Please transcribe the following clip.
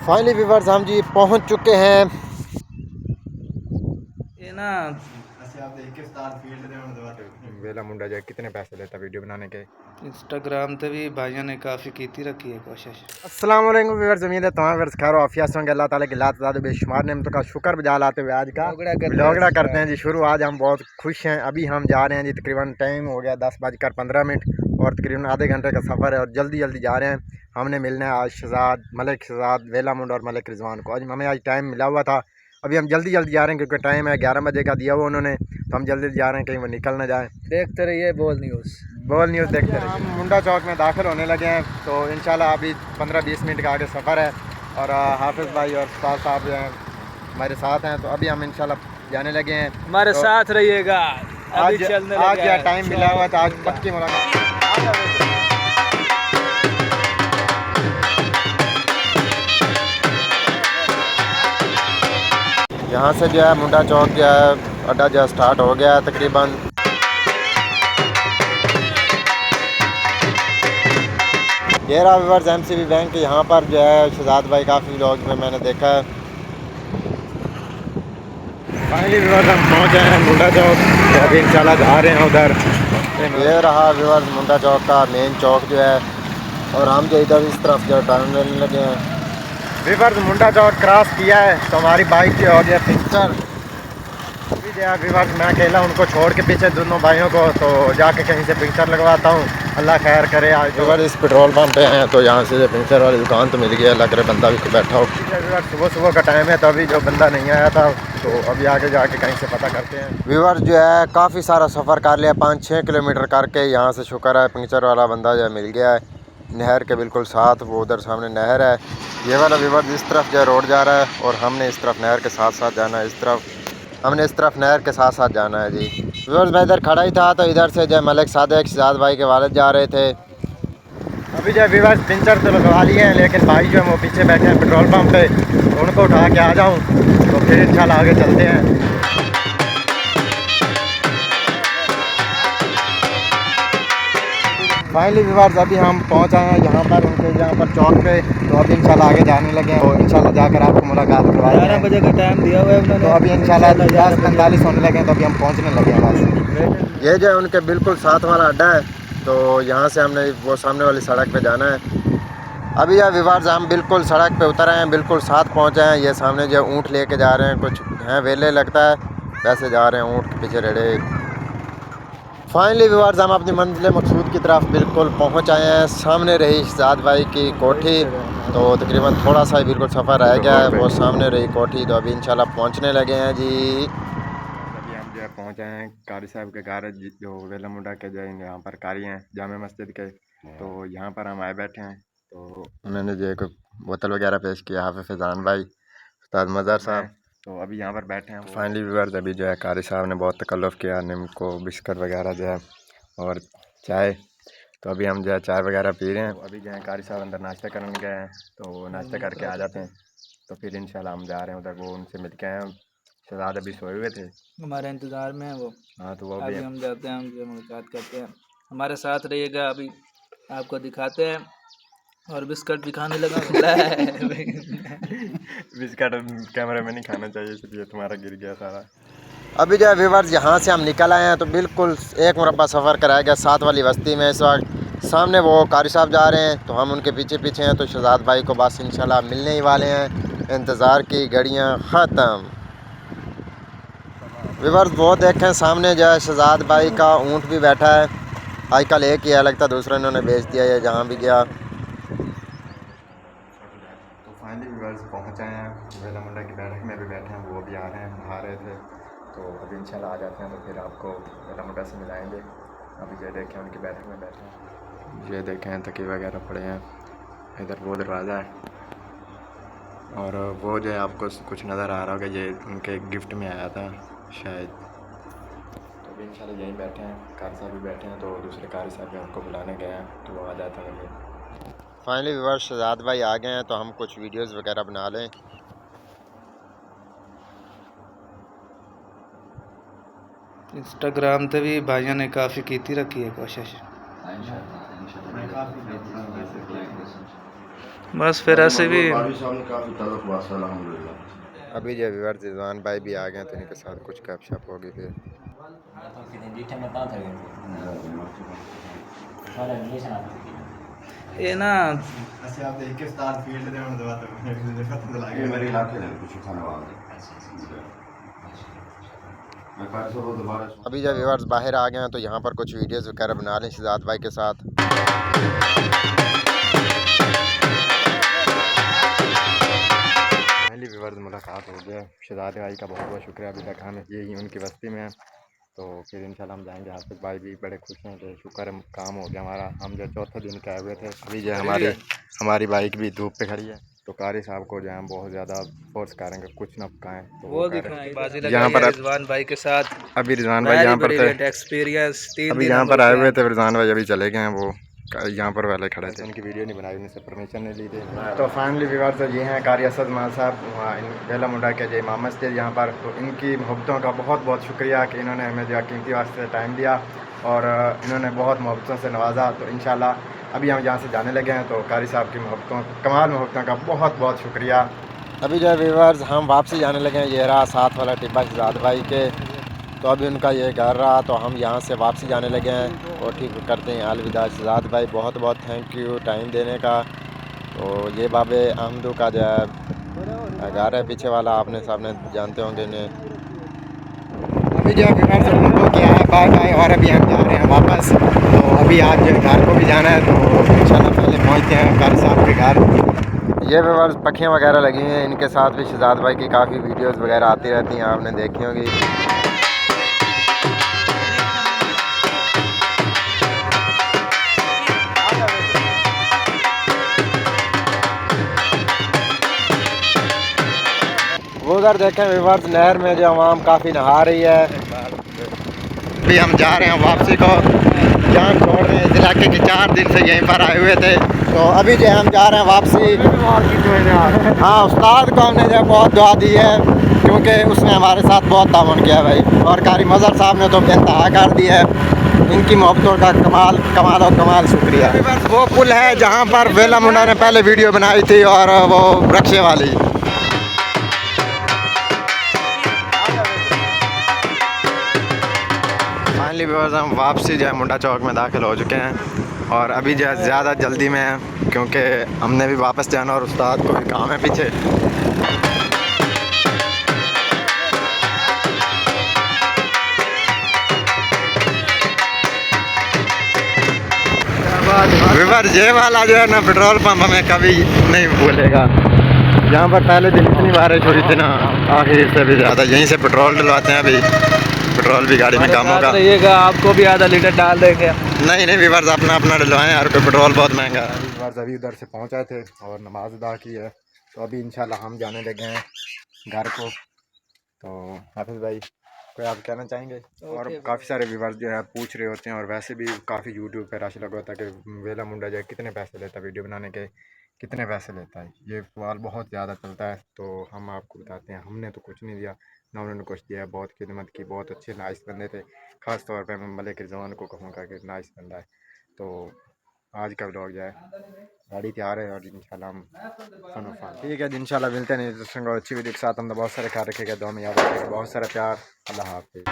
Finally viewers हम जी पहुंच चुके हैं। ये ना वेला मुंडा जो कितने पैसे लेता वीडियो बनाने के। इंस्टाग्राम ते भी भाइयों ने काफ़ी की रखी है कोशिश। अस्सलाम वालेकुम व्यूअर्स, उम्मीद है तमाम व्यूअर्स खैर आफियत होंगे। अल्लाह ताला की लात ज़्यादा बेशुमार नेमतों का शुक्र बजा लाते हुए आज का व्लॉगड़ा करते हैं जी शुरू। आज हम बहुत खुश हैं। अभी हम जा रहे हैं जी, तकरीबन टाइम हो गया 10:15 और तकरीबन आधे घंटे का सफ़र है और जल्दी जल्दी जा रहे हैं। हमने मिलना है आज शहजाद मलिक शहजाद वेला मुंडा और मलिक रिजवान को। आज हमें आज टाइम मिला हुआ था। अभी हम जल्दी जल्दी जा रहे हैं क्योंकि टाइम है 11 बजे का दिया हुआ उन्होंने, तो हम जल्दी जा रहे हैं कहीं वो निकल ना जाए। देखते रहिए बोल न्यूज़ देखते रहिए। हम मुंडा चौक में दाखिल होने लगे हैं, तो इंशाल्लाह अभी 15-20 मिनट का आगे सफ़र है और हाफिज़ भाई और उस्ताद साहब जो हैं हमारे साथ हैं। तो अभी हम इंशाल्लाह जाने लगे हैं, हमारे तो साथ रहिएगा। आज या टाइम मिला हुआ था, आज पक्की मुलाकात। यहाँ से जो है मुंडा चौक जो है अड्डा जो स्टार्ट हो गया है तकरीबन। ये रहा व्यूअर्स एमसीबी बैंक। यहाँ पर जो है शहजाद भाई काफ़ी व्लॉग्स में मैंने देखा है। फाइनली व्यूअर्स हम पहुँचे हैं मुंडा चौक, तो अभी इंशाल्लाह जा रहे हैं उधर। ये रहा व्यूअर्स मुंडा चौक का मेन चौक जो है, और हम जो इधर इस तरफ जो टर्न लेने लगे हैं। व्यूअर्स मुंडा चौक क्रॉस किया है तो हमारी बाइक जो हो गया पंक्चर। अभी जो है व्यूअर्स मैं अकेला उनको छोड़ के पीछे दोनों भाइयों को, तो जाके कहीं से पंक्चर लगवाता हूँ। अल्लाह खैर करे। आज व्यूअर इस पेट्रोल पंप पे हैं, तो यहाँ से पंक्चर वाली दुकान तो मिल गई। अल्लाह करे बंदा भी बैठा हो। सुबह सुबह का टाइम है तो अभी जो बंदा नहीं आया था, तो अभी आगे जाके कहीं से पता करते हैं। व्यूअर जो है काफ़ी सारा सफ़र कर लिया, 5-6 किलोमीटर करके यहाँ से शुक्र है पंक्चर वाला बंदा जो है मिल गया है। नहर के बिल्कुल साथ वो उधर सामने नहर है। ये वाला व्यूअर इस तरफ जो है रोड जा रहा है और हमने इस तरफ नहर के साथ साथ जाना है। हमने इस तरफ नहर के साथ साथ जाना है जी। व्यूअर्स मैं इधर खड़ा ही था, तो इधर से जो मलिक सादिक शहजाद भाई के वालिद जा रहे थे। अभी जो व्यूअर्स पंचर तो लगवा लिए हैं, लेकिन भाई जो है वो पीछे बैठे हैं पेट्रोल पंप पे, तो उनको उठा के आ जाऊँ तो फिर इंशाल्लाह आगे चलते हैं। फाइनली व्यूअर्स अभी हम पहुंच आए हैं यहाँ पर चौक पे, तो अभी इंशाल्लाह आगे जाने लगे हैं। तो इंशाल्लाह जाकर आपको मुलाकात करवाएंगे। 11 बजे का टाइम दिया हुआ है उन्होंने, तो अभी इंशाल्लाह 10:45 होने लगे हैं, तो अभी हम पहुंचने लगे हैं बस। ये जो है उनके बिल्कुल साथ वाला अड्डा है, तो यहाँ से हमने वो सामने वाली सड़क पे जाना है। अभी यार व्यूअर्स हम बिल्कुल सड़क पे उतर आए हैं, बिल्कुल साथ पहुँचे हैं। ये सामने जो ऊँट लेके जा रहे हैं, कुछ हैं वेले लगता है, वैसे जा रहे हैं ऊँट के पीछे रेड़े। फाइनली व्यूअर्स हम अपनी मंजिल मकसूद की तरफ बिल्कुल पहुंच आए हैं। सामने रही शहजाद भाई की कोठी, तो तकरीबन थोड़ा सा ही बिल्कुल सफ़र रह गया है, वो सामने रही कोठी। तो अभी इंशाल्लाह पहुंचने लगे हैं जी। अभी हम जो है पहुँच आए हैं कारी साहब के घर, जो वेला मुंडा के जो यहाँ पर कारी हैं जामे मस्जिद के, तो यहाँ पर हम आए बैठे हैं। तो उन्होंने जो एक बोतल वगैरह पेश किया हाफिज़ फैज़ान भाई, उस्ताद मज़हर साहब, तो अभी यहाँ पर बैठे हैं। फाइनली व्यूअर्स अभी जो है कारी साहब ने बहुत तकल्लुफ़ किया, निम्को बिस्किट वगैरह जो है और चाय, तो अभी हम जो है चाय वगैरह पी रहे हैं। अभी जो है कारी साहब अंदर नाश्ता करने गए हैं, तो नाश्ता करके आ जाते हैं, तो फिर इंशाल्लाह हम जा रहे हैं उधर, वो उनसे मिल के आए हैं। शहजाद अभी सोए हुए थे, हमारे इंतज़ार में है वो। हाँ तो वो अभी भी हम जाते हैं, उनसे मुलाकात करते हैं। हमारे साथ रहिएगा, अभी आपको दिखाते हैं। और बिस्किट भी खाने लगा बिस्किट कैमरे में नहीं खाना चाहिए, इसलिए तुम्हारा गिर गया सारा। अभी जो है व्यूअर्स यहाँ से हम निकल आए हैं, तो बिल्कुल एक मुरब्बा सफ़र कराया गया साथ वाली बस्ती में। इस वक्त सामने वो कारी साहब जा रहे हैं, तो हम उनके पीछे पीछे हैं। तो शहजाद भाई को बस इंशाल्लाह मिलने ही वाले हैं, इंतज़ार की घड़ियाँ ख़त्म। व्यूअर्स वो देखें सामने जो है शहजाद भाई का ऊँट भी बैठा है। आजकल एक ही है, लगता है दूसरा इन्होंने बेच दिया है जहाँ भी गया। तो फाइनली व्यूअर्स पहुँच आए हैं, वेला मुंडा की बैठक में भी बैठे हैं, वो भी आ रहे हैं, नहा रहे थे। तो अभी इंशाल्लाह आ जाते हैं, तो फिर आपको वेला मुंडा से मिलाएंगे। अभी ये देखें उनकी बैठक में बैठे हैं, ये देखें तकिए वगैरह पड़े हैं, इधर वो दरवाज़ा है, और वो जो है आपको कुछ नज़र आ रहा होगा, ये उनके गिफ्ट में आया था शायद। तो अभी इंशाल्लाह यहीं बैठे हैं, कारी साहब भी बैठे हैं, तो दूसरे कारी साहब भी हमको बुलाने गए हैं, तो वो आ जाते हैं। फाइनली व्यूअर्स शहजाद भाई आ गए हैं, तो हम कुछ वीडियोस वगैरह बना लें। इंस्टाग्राम ते भी भाइयों ने काफ़ी की रखी है कोशिश। बस फिर ऐसे भी अभी जो व्यूअर्स रिजवान भाई भी आ गए तो इनके साथ कुछ गपशप होगी फिर। ये ना अभी जब व्यूअर्स बाहर आ गए हैं तो यहाँ पर कुछ वीडियोस वगैरह बना लें शहजाद भाई के साथ। पहली व्यूअर्स मुलाकात हो गया। शहजाद भाई का बहुत बहुत शुक्रिया, अभी तक हम यही उनकी बस्ती में हैं। तो फिर इंशाल्लाह हम जाएंगे। हाफिज़ भाई भी बड़े खुश हैं कि शुक्र है काम हो गया हमारा। हम जो चौथे दिन के आए हुए थे। अभी जो हमारी बाइक भी धूप पे खड़ी है तो कारी साहब को जो है बहुत ज़्यादा फोर्स करेंगे कुछ ना पकाएं तो वो बाजी यहाँ पर रिजवान भाई के साथ। अभी रिजवान भाई यहाँ पर थे, एक्सपीरियंस 3 अभी दिन यहाँ हम पर लोग आए थे। हुए थे। रिजवान भाई अभी चले गए हैं, वो यहाँ पर वाले खड़े थे, उनकी वीडियो नहीं बनाई, उनसे परमिशन नहीं ली थी। तो फाइनली व्यूअर्स ये हैं कारी असद मान साहब, वहाँ बेला मुंडा के जो इमाम मस्जिद यहाँ पर। तो इनकी मोहब्बतों का बहुत बहुत शुक्रिया कि इन्होंने हमें जो कीमती वास्ते टाइम दिया और इन्होंने बहुत मोहब्बतों से नवाजा। तो इंशाल्लाह अभी हम यहाँ से जाने लगे हैं। तो कारी साहब की मोहब्बतों कमाल मोहब्बतों का बहुत बहुत शुक्रिया। अभी जो व्यूअर्स हम वापसी जाने लगे हैं, ये रहा साथ वाला टिब्बा शहजाद भाई के। तो अभी उनका ये घर रहा तो हम यहाँ से वापसी जाने लगे हैं और ठीक करते हैं अलविदा। शहजाद भाई बहुत बहुत थैंक यू टाइम देने का। तो ये बाबे अहमदू का जो है घर है पीछे वाला, आपने सामने जानते होंगे इन्हें। अभी जो व्यूअर्स उनको किया है बाय बाय और अभी हम जा रहे हैं वापस। तो अभी आज जो घर को भी जाना है तो इंशाल्लाह पहले पहुँचते हैं कारी साहब के घर। ये व्यूअर्स पखियाँ वगैरह लगी हुई हैं, इनके साथ भी शहजाद भाई की काफ़ी वीडियोस वगैरह आती रहती हैं, आपने देखी होंगी। वो उधर देखें व्यूअर्स नहर में जो आवाम काफ़ी नहा रही है। अभी हम जा रहे हैं वापसी को, जान छोड़ रहे हैं इस इलाके के 4 दिन से यहीं पर आए हुए थे। तो अभी जो हम जा रहे हैं वापसी। हाँ उस्ताद को हमने जो बहुत दुआ दी है क्योंकि उसने हमारे साथ बहुत ताउन किया भाई, और कारी मज़हर साहब ने तो बेइंतहा कर दी है। इनकी मोहब्बतों का कमाल शुक्रिया। वो पुल है जहाँ पर बेला मुंडा ने पहले वीडियो बनाई थी और वो रक्शे वाली। फाइनली व्यूअर्स हम वापसी जो है मुंडा चौक में दाखिल हो चुके हैं और अभी जो है ज़्यादा जल्दी में है क्योंकि हमने भी वापस जाना और उस्ताद को भी काम है पीछे। व्यूअर्स ये वाला जो है ना पेट्रोल पंप हमें कभी नहीं भूलेगा। यहाँ पर पहले दिन इतनी बारिश हुई थी ना, आखिर से भी ज़्यादा यहीं से पेट्रोल डलवाते हैं। अभी पेट्रोल भी गाड़ी में कम होगा। रहिएगा, आपको भी आधा लीटर डाल देंगे। नहीं व्यूअर्स अपना अपना डलवाएं यार, कोई पेट्रोल बहुत महंगा है। व्यूअर्स अभी उधर से पहुँचे थे और नमाज अदा की है तो अभी इंशाल्लाह हम जाने लगे हैं घर को। तो हाफिज़ भाई कोई आप कहना चाहेंगे? और काफ़ी सारे व्यूअर्स जो है पूछ रहे होते हैं और वैसे भी काफ़ी यूट्यूब पे रश लगा होता है कि बेला मुंडा जो है कितने पैसे लेता है वीडियो बनाने के, कितने पैसे लेता है, ये सवाल बहुत ज़्यादा चलता है। तो हम आपको बताते हैं हमने तो कुछ नहीं दिया ना उन्होंने कुछ दिया, बहुत खिदमत की, बहुत अच्छे नाइस बंदे थे। ख़ास तौर पे मैं मलिक रिजवान को कहूँगा कि नाइस बंदा है। तो आज का व्लॉग जो है गाड़ी तैयार है और इंशाल्लाह हम फन ठीक है इंशाल्लाह मिलते नहीं दूसरे अच्छी वीडियो के साथ। हम तो बहुत सारे ख्याल रखेगा, दुआ में याद रखेगा, बहुत सारा प्यार। अल्लाह हाफिज़।